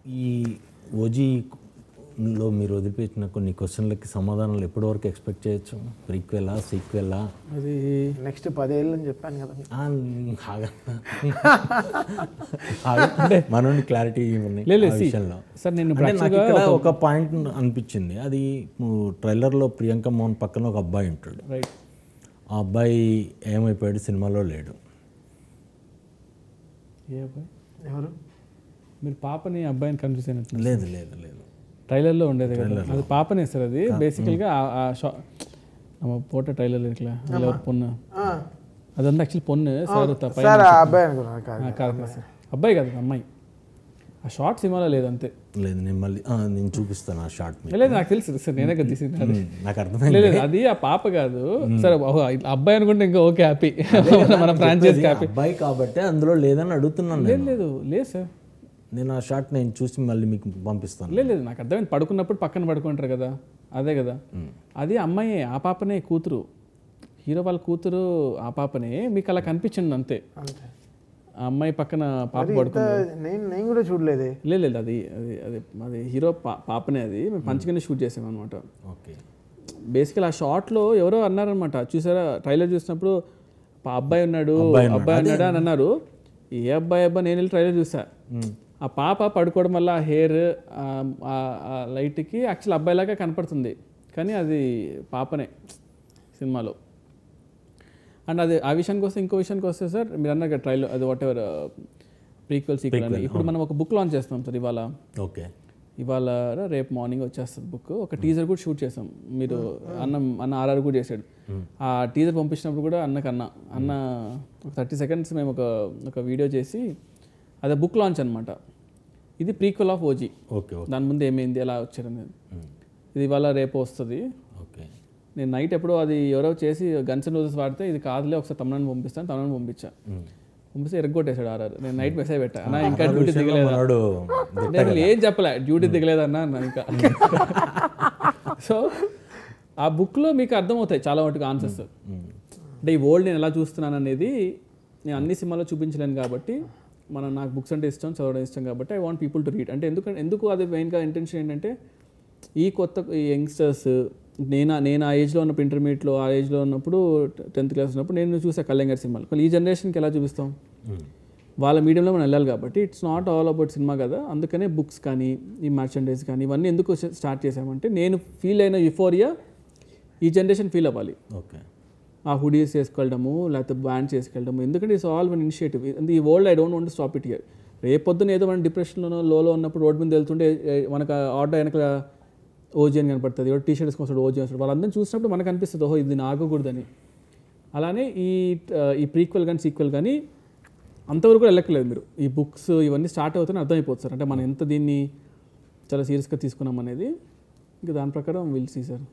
ఈ ఓజీలో మీరు వదిలిపెట్టిన కొన్ని క్వశ్చన్లకి సమాధానాలు ఎప్పటివరకు ఎక్స్పెక్ట్ చేయొచ్చు? ప్రీక్వెలా, సీక్వెలా? అది నెక్స్ట్ 10 ఏళ్ళు అని చెప్పాను కదా. అంటే మనోని క్లారిటీ విషయంలో సార్ నేను నాకు ఇక్కడ ఒక పాయింట్ అనిపించింది. అది ట్రైలర్లో ప్రియాంక మోహన్ పక్కన ఒక అబ్బాయి ఉంటాడు. రైట్. ఆ అబ్బాయి ఏమైపోయాడు, సినిమాలో లేడు. ఏ అబ్బాయి? ఎవరు? మీరు పాపని అబ్బాయిని కన్ఫ్యూజ్ అయినట్టు. లేదు లేదు లేదు, ట్రైలర్లో ఉండేది కదా, అది పాపనే సార్. అది బేసికల్గా పోట ట్రైలర్ ఇట్లా పొన్ను, అదంతా యాక్చువల్లీ పొన్ను సార్. కాదు సార్, అబ్బాయి కాదు అమ్మాయి. ఆ షార్ట్ సినిమాలో లేదు అంతే. లేదు, నేను మళ్ళీ నేను చూపిస్తాను ఆ షార్ట్. లేదు నాకు తెలుసు సార్, నేనే కదా తీసింది. నాకు అర్థమైంది. లేదు అది ఆ పాప కాదు సార్. అబ్బాయి అనుకుంటే ఇంకా ఓకే, హ్యాపీ. మన ఫ్రాంచైజ్ హ్యాపీ. అబ్బాయి కాబట్టి అందులో లేదని అడుగుతున్నాను. లేదు లేదు సార్, నేను ఆ షార్ట్ నేను చూసి మళ్ళీ మీకు పంపిస్తాను. లేదు నాకు అర్థమైంది. పడుకున్నప్పుడు పక్కన పడుకుంటారు కదా, అదే కదా. అది అమ్మాయి, ఆ పాపనే కూతురు, హీరో వాళ్ళ కూతురు ఆ పాపనే. మీకు అలా కనిపించింది అంతే. ఆ అమ్మాయి పక్కన పాప పడుకుంది. నేను కూడా చూడలేదు. లేదు అది అది అది అది హీరో పాపనే. అది మేము పంచగానే షూట్ చేసాం అనమాట. ఓకే. బేసికల్ ఆ షార్ట్లో ఎవరో అన్నారనమాట, చూసారా ట్రైలర్ చూసినప్పుడు అబ్బాయి ఉన్నాడు అని అన్నారు. ఏ అబ్బాయి నేను వెళ్ళి ట్రైలర్ చూసా. ఆ పాప పడుకోవడం వల్ల ఆ హెయిర్ లైట్కి యాక్చువల్ అబ్బాయిలాగా కనపడుతుంది, కానీ అది పాపనే సినిమాలో. అండ్ అది ఆ విషయానికి వస్తే, ఇంకో విషయానికి వస్తే సార్, మీరు అన్నారు ట్రైలర్ అది వాట్ ఎవర్ ప్రీక్వెల్ సీక్వెల్ అని. ఇప్పుడు మనం ఒక బుక్ లాంచ్ చేస్తాం సార్ ఇవాళ. ఓకే. ఇవాళ రేపు మార్నింగ్ వచ్చేస్తుంది బుక్. ఒక టీజర్ కూడా షూట్ చేసాం. మీరు అన్న ఆర్ఆర్ కూడా చేశాడు. ఆ టీజర్ పంపించినప్పుడు కూడా అన్న ఒక 30 seconds మేము ఒక వీడియో చేసి, అదే బుక్ లాంచ్ అనమాట. ఇది ప్రీక్వెల్ ఆఫ్ ఓజీ. ఓకే. దాని ముందు ఏమైంది, ఎలా వచ్చారనేది. ఇది ఇవాళ రేపు వస్తుంది. ఓకే. నేను నైట్ ఎప్పుడో అది ఎవరో చేసి గన్స్ అండ్ రోజెస్ వాడితే, ఇది కాదులే ఒకసారి తమిళని పంపిస్తే ఎరగొట్టేశాడు ఆర్ఆర్. నేను నైట్ మెసేజ్ పెట్టా, అన్న ఇంకా డ్యూటీ దిగలేదు. నేను ఏం చెప్పలే, డ్యూటీ దిగలేదన్నా ఇంకా. సో ఆ బుక్లో మీకు అర్థమవుతాయి చాలా మటుకు ఆన్సర్స్. అంటే ఈ వరల్డ్ నేను ఎలా చూస్తున్నాను అనేది నేను అన్ని సినిమాల్లో చూపించలేను కాబట్టి, నాకు బుక్స్ అంటే ఇష్టం, చదవడం ఇష్టం కాబట్టి I want people to read. అంటే ఎందుకు అది మెయిన్గా ఇంటెన్షన్ ఏంటంటే, ఈ యంగ్స్టర్స్, నేను ఆ ఏజ్లో ఉన్నప్పుడు, ఇంటర్మీడియట్లో ఆ ఏజ్లో ఉన్నప్పుడు, 10th class ఉన్నప్పుడు నేను చూసా కళ్యాణ్ గారి సినిమాలు. ఈ జనరేషన్కి ఎలా చూపిస్తాం? వాళ్ళ మీడియంలో మనం వెళ్ళాలి కాబట్టి it's not all about cinema కదా. అందుకనే బుక్స్ కానీ, ఈ మర్చెండైజ్ కానీ, ఇవన్నీ ఎందుకు స్టార్ట్ చేసామంటే, నేను ఫీల్ అయిన యూఫోరియా ఈ జనరేషన్ ఫీల్ అవ్వాలి. ఓకే. ఆ హుడీస్ వేసుకెళ్ళడము, లేకపోతే బ్యాండ్స్ వేసుకెళ్ళడము. ఎందుకంటే ఇట్స్ ఆల్ వన్ ఇనిషియేటివ్. ఈ world I don't want to stop it here. రేపొద్దున ఏదో మనం డిప్రెషన్లోనో లోలో ఉన్నప్పుడు రోడ్ మీద వెళ్తుంటే మనకు ఆటో వెనక ఓజీ అని కనపడుతుంది, టీ షర్ట్ వేసుకొస్తాడు ఓజీ వస్తాడు. వాళ్ళందరినీ చూసినప్పుడు మనకు అనిపిస్తుంది, ఓహో ఇది ఆగకూడదని. అలానే ఈ ప్రీక్వెల్ కానీ సీక్వెల్ కానీ అంతవరకు వెళ్ళక్కలేదు. మీరు ఈ బుక్స్ ఇవన్నీ స్టార్ట్ అవుతాయని అర్థమైపోతుంది సార్. అంటే మనం ఎంత దీన్ని చాలా సీరియస్గా తీసుకున్నాం అనేది. ఇంకా దాని ప్రకారం విల్ సీ సార్.